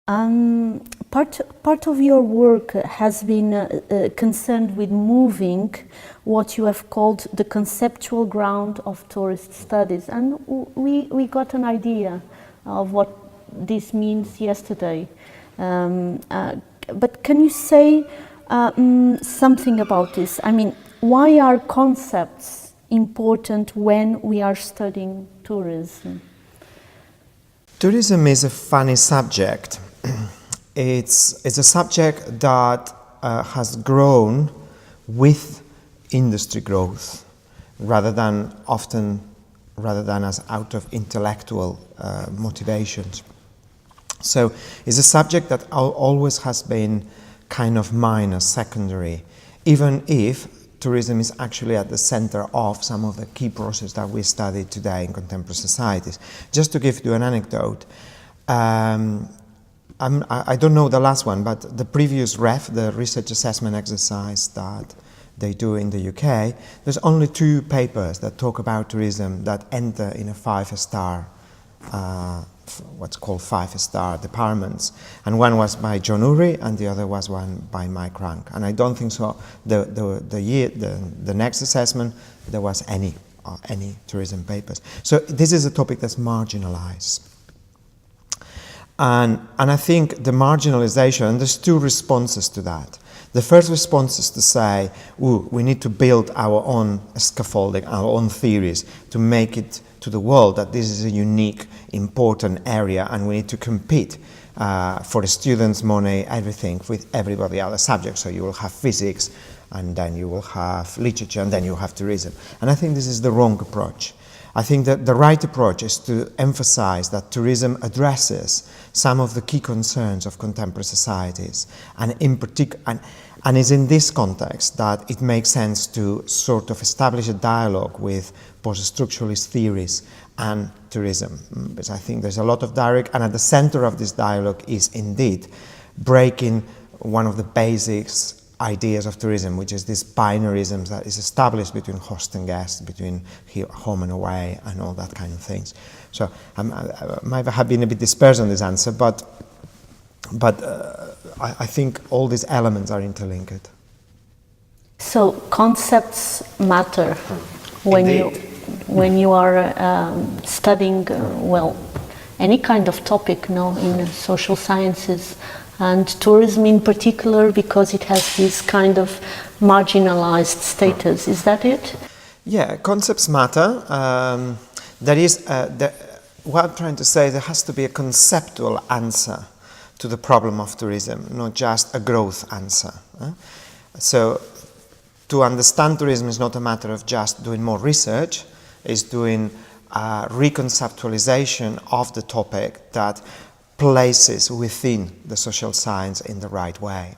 Part of your work has been concerned with moving what you have called the conceptual ground of tourist studies, and we got an idea of what this means yesterday. But can you say something about this? I mean, why are concepts important when we are studying tourism? Tourism is a funny subject. It's a subject that has grown with industry growth rather than as out of intellectual motivations. So it's a subject that always has been kind of minor, secondary, even if tourism is actually at the center of some of the key processes that we study today in contemporary societies. Just to give you an anecdote, I don't know the last one, but the previous REF, the research assessment exercise that they do in the UK, there's only 2 papers that talk about tourism that enter in a 5-star, what's called 5-star departments. And one was by John Ury and the other was one by Mike Rank. And I don't think so the next assessment there was any tourism papers. So this is a topic that's marginalized. And I think the marginalization, and there's 2 responses to that. The first response is to say, we need to build our own scaffolding, our own theories, to make it to the world that this is a unique, important area, and we need to compete for the students, money, everything, with everybody other subjects. So you will have physics, and then you will have literature, and then you have tourism. And I think this is the wrong approach. I think that the right approach is to emphasize that tourism addresses some of the key concerns of contemporary societies, and in particular, and it's in this context that it makes sense to sort of establish a dialogue with post-structuralist theories and tourism, because I think there's a lot of direct, and at the center of this dialogue is indeed breaking one of the basics ideas of tourism, which is this binarism that is established between host and guest, between home and away, and all that kind of things. So I might have been a bit dispersed on this answer, but I think all these elements are interlinked. So concepts matter when you are studying any kind of topic, in social sciences. And tourism in particular, because it has this kind of marginalized status. Is that it? Yeah, concepts matter. What I'm trying to say, there has to be a conceptual answer to the problem of tourism, not just a growth answer. So to understand tourism is not a matter of just doing more research, it's doing a reconceptualization of the topic that places within the social science in the right way.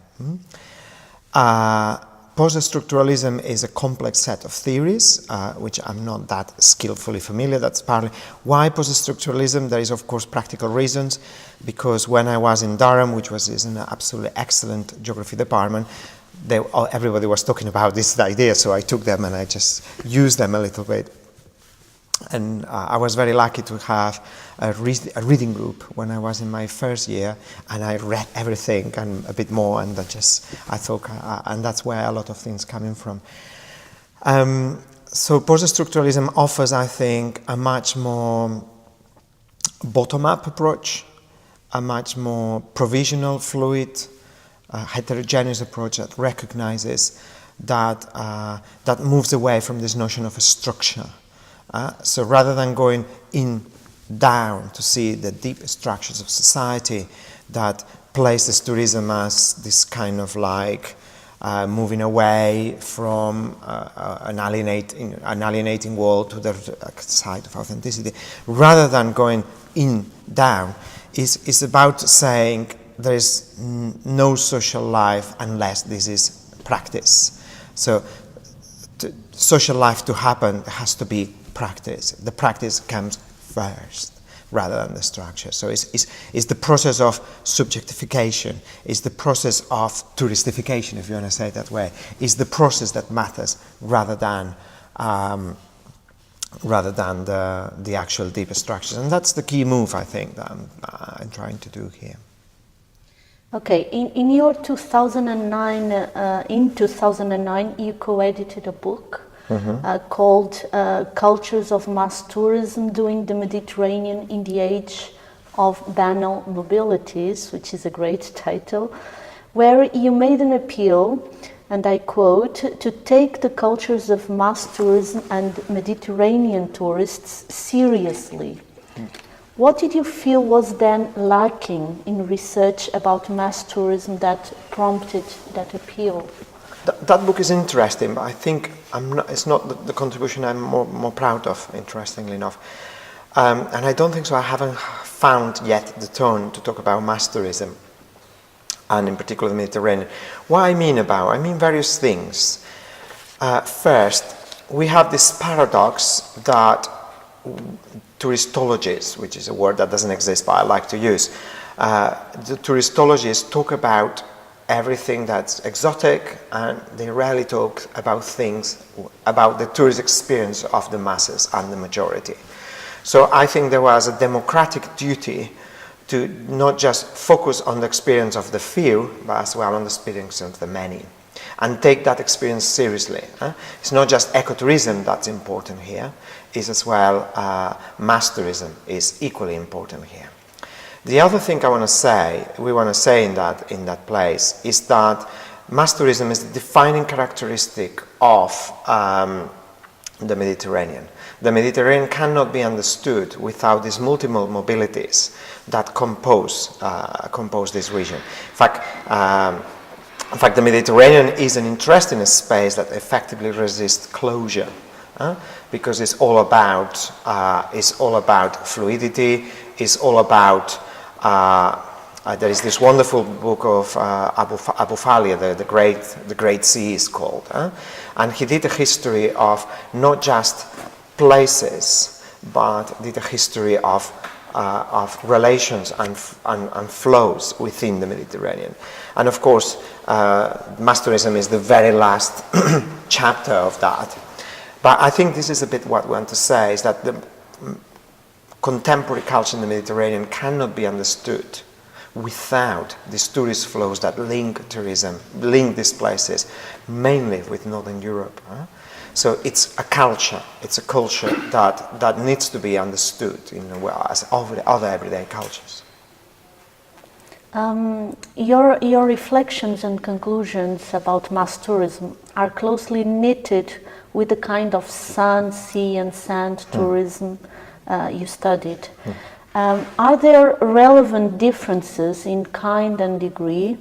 Post-structuralism is a complex set of theories, which I'm not that skillfully familiar. That's partly why post-structuralism. There is, of course, practical reasons, because when I was in Durham, which is an absolutely excellent geography department, everybody was talking about this idea, so I took them and I just used them a little bit. And I was very lucky to have a reading group when I was in my first year, and I read everything and a bit more, and and that's where a lot of things coming from. So post-structuralism offers, I think, a much more bottom-up approach, a much more provisional, fluid, heterogeneous approach that recognizes that moves away from this notion of a structure. So rather than going down to see the deep structures of society, that places tourism as this kind of like moving away from an alienating world to the side of authenticity, rather than going down, is about saying there is no social life unless this is practice. So social life to happen has to be practice. The practice comes first rather than the structure. So it's the process of subjectification, it's the process of touristification, if you want to say it that way. It's the process that matters rather than the actual deeper structures. And that's the key move, I think, that I'm trying to do here. Okay, in your 2009, in 2009, you co-edited a book called Cultures of Mass Tourism Doing the Mediterranean in the Age of Banal Mobilities, which is a great title, where you made an appeal, and I quote, to take the cultures of mass tourism and Mediterranean tourists seriously. What did you feel was then lacking in research about mass tourism that prompted that appeal? That book is interesting, but I think it's not the contribution I'm more proud of, interestingly enough. And I don't think so. I haven't found yet the tone to talk about mass tourism, and in particular the Mediterranean. What I mean various things. First, we have this paradox that touristologists, which is a word that doesn't exist but I like to use, the touristologists talk about everything that's exotic, and they rarely talk about things, about the tourist experience of the masses and the majority. So I think there was a democratic duty to not just focus on the experience of the few, but as well on the experience of the many, and take that experience seriously. It's not just ecotourism that's important here, it's as well mass tourism is equally important here. The other thing we want to say in that place, is that mass tourism is the defining characteristic of the Mediterranean. The Mediterranean cannot be understood without these multiple mobilities that compose this region. In fact, the Mediterranean is an interesting space that effectively resists closure, because it's all about fluidity. It's all about. There is this wonderful book of Abu Falia, the Great Sea is called, and he did a history of not just places, but did a history of relations and flows within the Mediterranean. And of course, mass tourism is the very last chapter of that. But I think this is a bit what we want to say, is that the contemporary culture in the Mediterranean cannot be understood without these tourist flows that link tourism, link these places, mainly with Northern Europe. So it's a culture that needs to be understood in a way as other everyday cultures. Your reflections and conclusions about mass tourism are closely knitted with the kind of sun, sea and sand tourism you studied. Are there relevant differences in kind and degree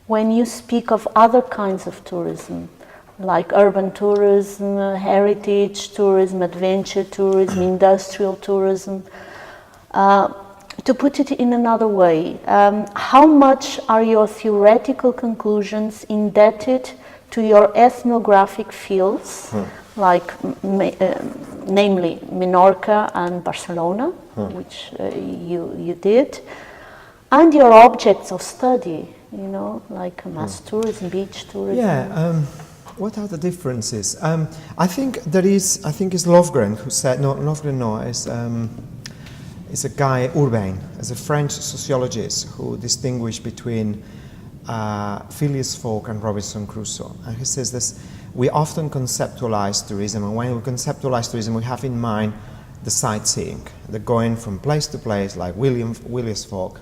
when you speak of other kinds of tourism, like urban tourism, heritage tourism, adventure tourism, industrial tourism? To put it in another way, how much are your theoretical conclusions indebted to your ethnographic fields, like namely Menorca and Barcelona, which you did, and your objects of study, like mass tourism, beach tourism? Yeah. What are the differences? I think it's Lovgren who said, it's a guy, Urbain, as a French sociologist who distinguished between Phileas Fogg and Robinson Crusoe. And he says this: we often conceptualize tourism, and when we conceptualize tourism, we have in mind the sightseeing, the going from place to place, like Phileas Fogg,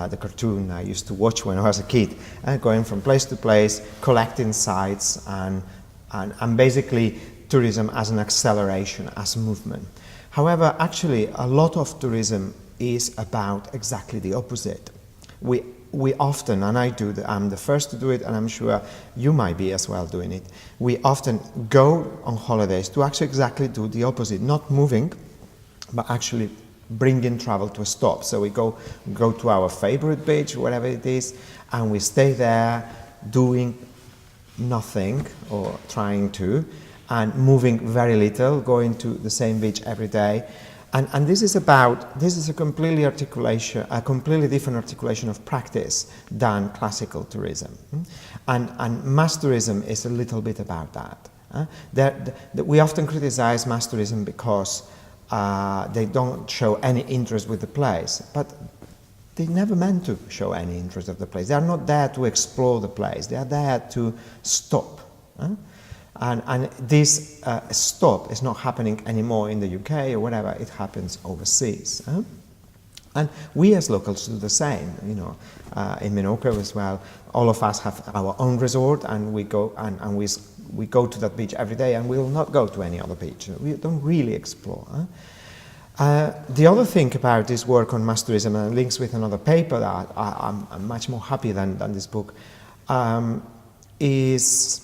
the cartoon I used to watch when I was a kid, going from place to place, collecting sights, and basically tourism as an acceleration, as movement. However, actually, a lot of tourism is about exactly the opposite. We often, and I'm the first to do it, and I'm sure you might be as well doing it, we often go on holidays to actually exactly do the opposite, not moving, but actually bringing travel to a stop. So we go to our favorite beach, wherever it is, and we stay there doing nothing or trying to, and moving very little, going to the same beach every day. And this is a completely different articulation of practice than classical tourism. And mass tourism is a little bit about that. We often criticize mass tourism because they don't show any interest with the place. But they never meant to show any interest of the place. They are not there to explore the place. They are there to stop. And this stop is not happening anymore in the UK or whatever. It happens overseas. And we as locals do the same. You know, in Menorca as well. All of us have our own resort, and we go and we go to that beach every day, and we will not go to any other beach. We don't really explore. The other thing about this work on mass tourism, and links with another paper that I'm much more happy than this book, is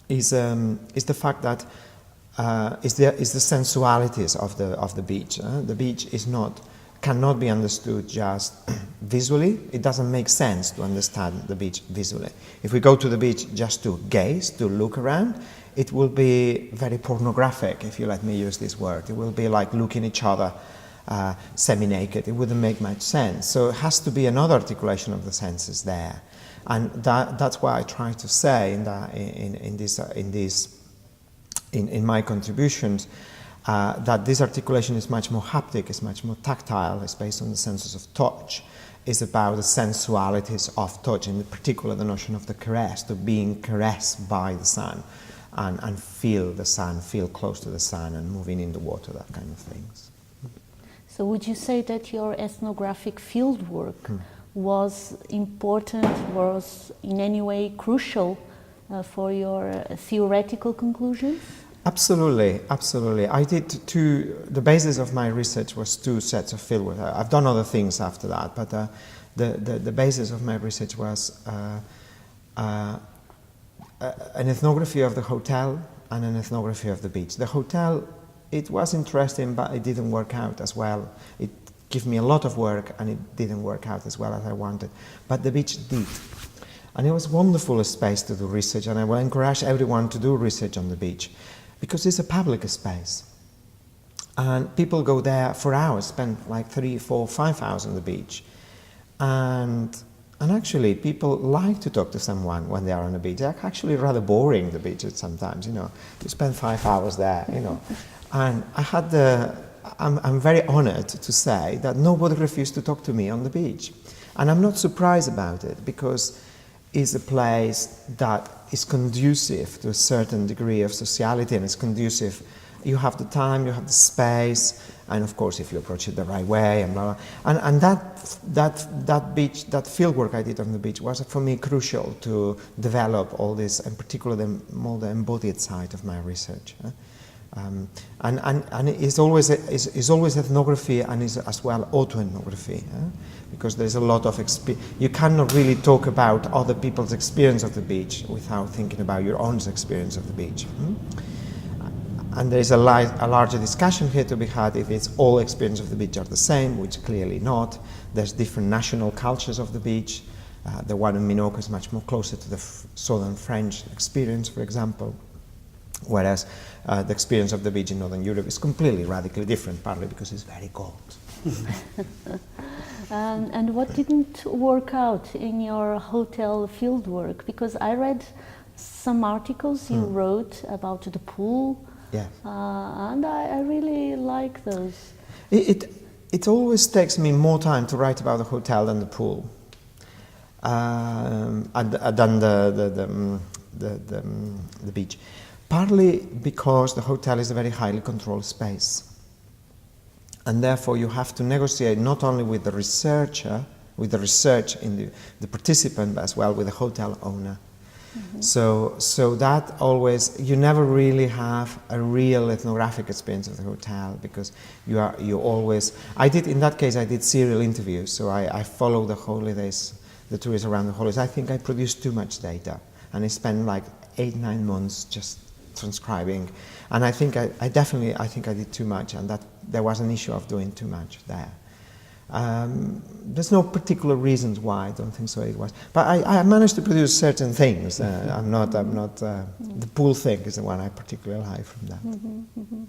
the fact that is the sensualities of the beach. The beach cannot be understood just visually. It doesn't make sense to understand the beach visually. If we go to the beach just to gaze, to look around, it will be very pornographic, if you let me use this word. It will be like looking at each other semi-naked. It wouldn't make much sense. So it has to be another articulation of the senses there. And that's why I try to say in my contributions that this articulation is much more haptic, is much more tactile, is based on the senses of touch, is about the sensualities of touch, in particular the notion of the caress, to being caressed by the sun and feel the sun, feel close to the sun and moving in the water, that kind of things. So would you say that your ethnographic fieldwork was important, was in any way crucial for your theoretical conclusions? Absolutely, absolutely. I did the basis of my research was 2 sets of fieldwork. I've done other things after that, but the basis of my research was an ethnography of the hotel and an ethnography of the beach. The hotel, it was interesting, but it didn't work out as well. It gave me a lot of work, and it didn't work out as well as I wanted. But the beach did. And it was a wonderful space to do research, and I will encourage everyone to do research on the beach, because it's a public space. And people go there for hours, spend like 3, 4, 5 hours on the beach. And actually, people like to talk to someone when they are on the beach. They're actually rather boring, the beaches sometimes, you know. You spend 5 hours there, you know. And I'm very honored to say that nobody refused to talk to me on the beach. And I'm not surprised about it, because it's a place that is conducive to a certain degree of sociality, and it's conducive. You have the time, you have the space, and of course, if you approach it the right way, and blah, blah. And that beach, that fieldwork I did on the beach was for me crucial to develop all this, in particular the more the embodied side of my research. And it's always ethnography, and is as well autoethnography, because there's a lot of you cannot really talk about other people's experience of the beach without thinking about your own experience of the beach. And there's a larger discussion here to be had if it's all experience of the beach are the same, which clearly not. There's different national cultures of the beach. The one in Menorca is much more closer to the southern French experience, for example. Whereas the experience of the beach in Northern Europe is completely radically different, partly because it's very cold. And what didn't work out in your hotel fieldwork? Because I read some articles you wrote about the pool, yeah. And I really like those. It always takes me more time to write about the hotel than the pool, than the beach. Partly because the hotel is a very highly controlled space, and therefore you have to negotiate not only with the researcher, with the research in the participant, but as well with the hotel owner. Mm-hmm. So that always, you never really have a real ethnographic experience of the hotel, because you always, in that case I did serial interviews, so I follow the holidays, the tourists around the holidays. I think I produced too much data, and I spent like 8-9 months just transcribing, and I think I did too much, and that there was an issue of doing too much there. There's no particular reasons why. I don't think so. It was, but I managed to produce certain things. I'm not. The pool thing is the one I particularly like from that. Mm-hmm, mm-hmm.